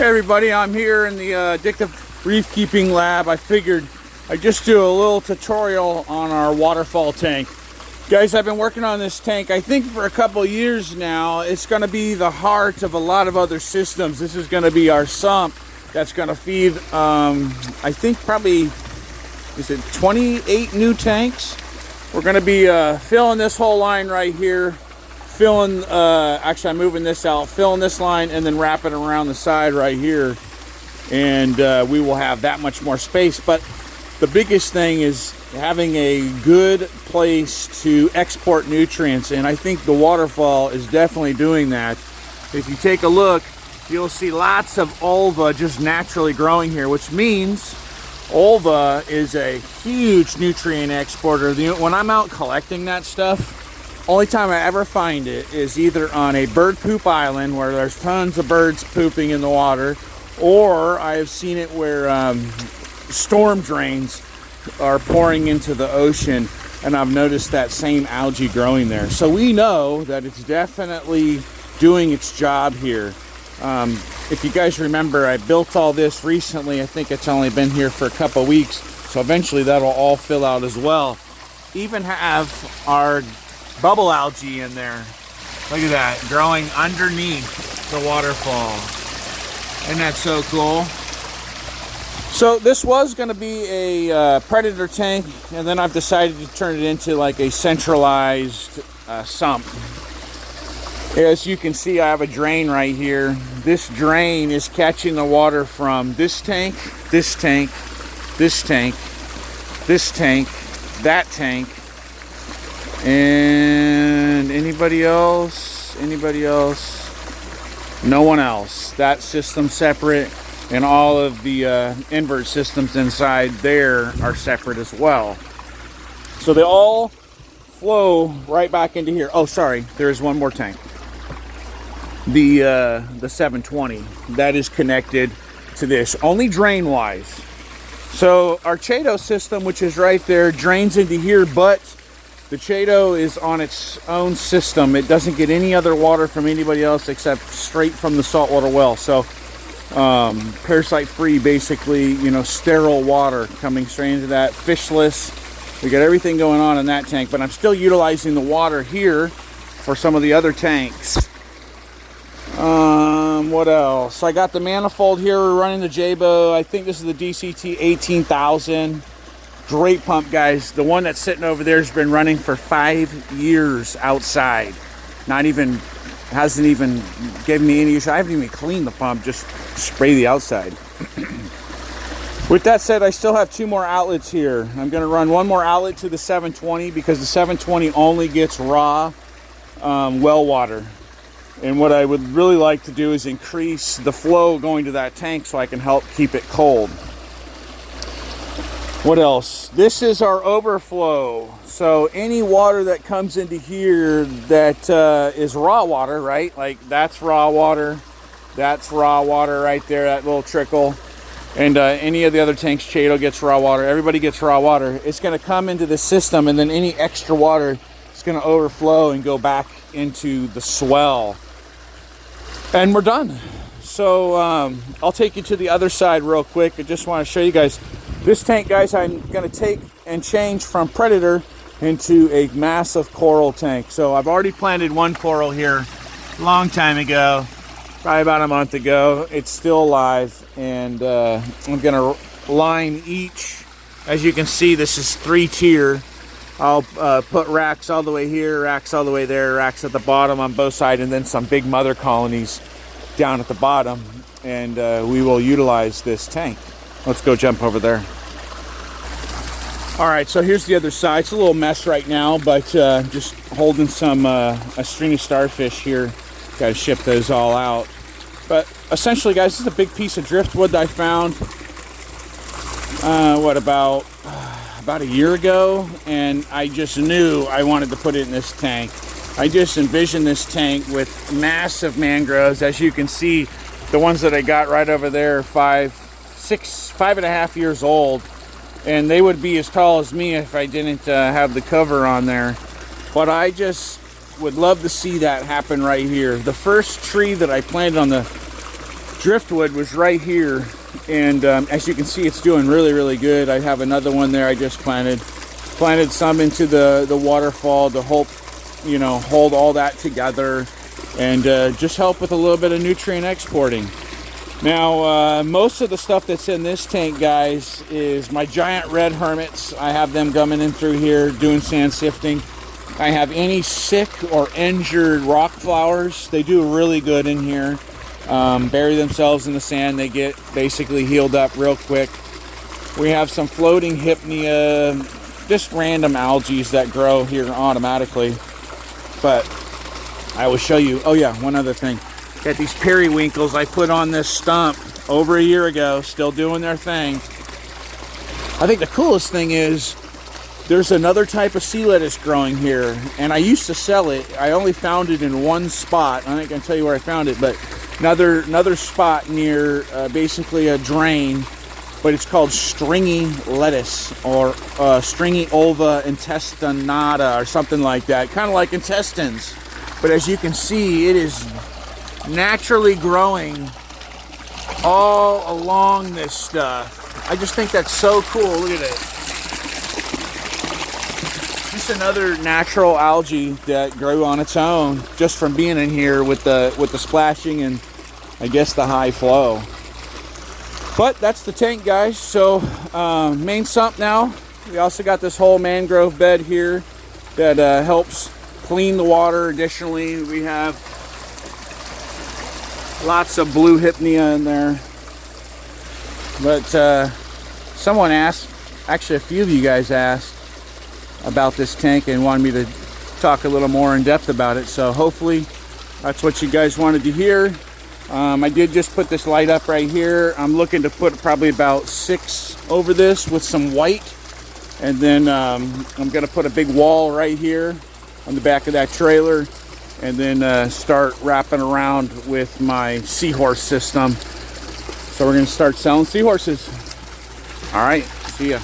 Hey everybody, I'm here in the Addictive Reef Keeping lab. I figured I'd just do a little tutorial on our Waterfall tank. Guys, I've been working on this tank, I think for a couple years now. It's going to be the heart of a lot of other systems. This is going to be our sump that's going to feed, I think probably, is it 28 new tanks? We're going to be filling this whole line right here. Filling, actually I'm moving this out, filling this line and then wrapping around the side right here, and we will have that much more space. But the biggest thing is having a good place to export nutrients, and I think the Waterfall is definitely doing that. If you take a look, you'll see lots of ulva just naturally growing here, which means ulva is a huge nutrient exporter. When I'm out collecting that stuff, only time I ever find it is either on a bird poop island where there's tons of birds pooping in the water, or I have seen it where storm drains are pouring into the ocean, and I've noticed that same algae growing there. So we know that it's definitely doing its job here. If you guys remember, I built all this recently. I think it's only been here for a couple weeks, so eventually that'll all fill out as well. Even have our bubble algae in there. Look at that, growing underneath the waterfall. Isn't that so cool? So this was going to be a predator tank, and then I've decided to turn it into like a centralized sump. As you can see, I have a drain right here. This drain is catching the water from this tank, this tank, this tank, this tank, that tank, and anybody else, no one else. That system separate, and all of the invert systems inside there are separate as well. So they all flow right back into here. Oh, sorry, there is one more tank. The 720 that is connected to this, only drain wise. So our Chato system, which is right there, drains into here, but the Chato is on its own system. It doesn't get any other water from anybody else except straight from the saltwater well. So parasite free, basically, you know, sterile water coming straight into that, fishless. We got everything going on in that tank, but I'm still utilizing the water here for some of the other tanks. What else? I got the manifold here. We're running the Jabo. I think this is the DCT 18,000. Great pump, guys. The one that's sitting over there has been running for 5 years outside. Hasn't even given me any issue. I haven't even cleaned the pump, just spray the outside. With that said, I still have 2 more outlets here. I'm going to run 1 more outlet to the 720 because the 720 only gets raw well water. And what I would really like to do is increase the flow going to that tank so I can help keep it cold. What else? This is our overflow. So any water that comes into here that is raw water, right? Like that's raw water right there, that little trickle. And any of the other tanks, Chato gets raw water. Everybody gets raw water. It's going to come into the system, and then any extra water is going to overflow and go back into the swell. And we're done. So I'll take you to the other side real quick. I just want to show you guys. This tank, guys, I'm going to take and change from predator into a massive coral tank. So I've already planted 1 coral here a long time ago, probably about a month ago. It's still alive, and I'm going to line each. As you can see, this is 3-tier. I'll put racks all the way here, racks all the way there, racks at the bottom on both sides, and then some big mother colonies down at the bottom, and we will utilize this tank. Let's go jump over there. All right, so here's the other side. It's a little mess right now, but just holding some a string of starfish here. Got to ship those all out. But essentially, guys, this is a big piece of driftwood that I found. About a year ago, and I just knew I wanted to put it in this tank. I just envisioned this tank with massive mangroves. As you can see, the ones that I got right over there, 5.5 years old, and they would be as tall as me if I didn't have the cover on there. But I just would love to see that happen right here. The first tree that I planted on the driftwood was right here, and as you can see, it's doing really, really good. I have another one there I just planted some into the waterfall to help, you know, hold all that together and just help with a little bit of nutrient exporting. Now, most of the stuff that's in this tank, guys, is my giant red hermits. I have them coming in through here doing sand sifting. I have any sick or injured rock flowers. They do really good in here. Bury themselves in the sand. They get basically healed up real quick. We have some floating hypnea, just random algae that grow here automatically. But I will show you. Oh yeah, one other thing. Got these periwinkles I put on this stump over a year ago, still doing their thing. I think the coolest thing is there's another type of sea lettuce growing here, and I used to sell it. I only found it in one spot. I ain't gonna tell you where I found it, but another spot near basically a drain, but it's called stringy lettuce, or stringy ova intestinata, or something like that, kind of like intestines. But as you can see, it is naturally growing all along this stuff. I just think that's so cool. Look at it. Just another natural algae that grew on its own just from being in here with the splashing and I guess the high flow. But that's the tank, guys. So main sump now. We also got this whole mangrove bed here that helps clean the water. Additionally, we have lots of blue hypnea in there. But someone asked, actually a few of you guys asked about this tank and wanted me to talk a little more in depth about it. So hopefully that's what you guys wanted to hear. I did just put this light up right here. I'm looking to put probably about 6 over this with some white. And then I'm gonna put a big wall right here on the back of that trailer, and then start wrapping around with my seahorse system. So we're gonna start selling seahorses. All right, see ya.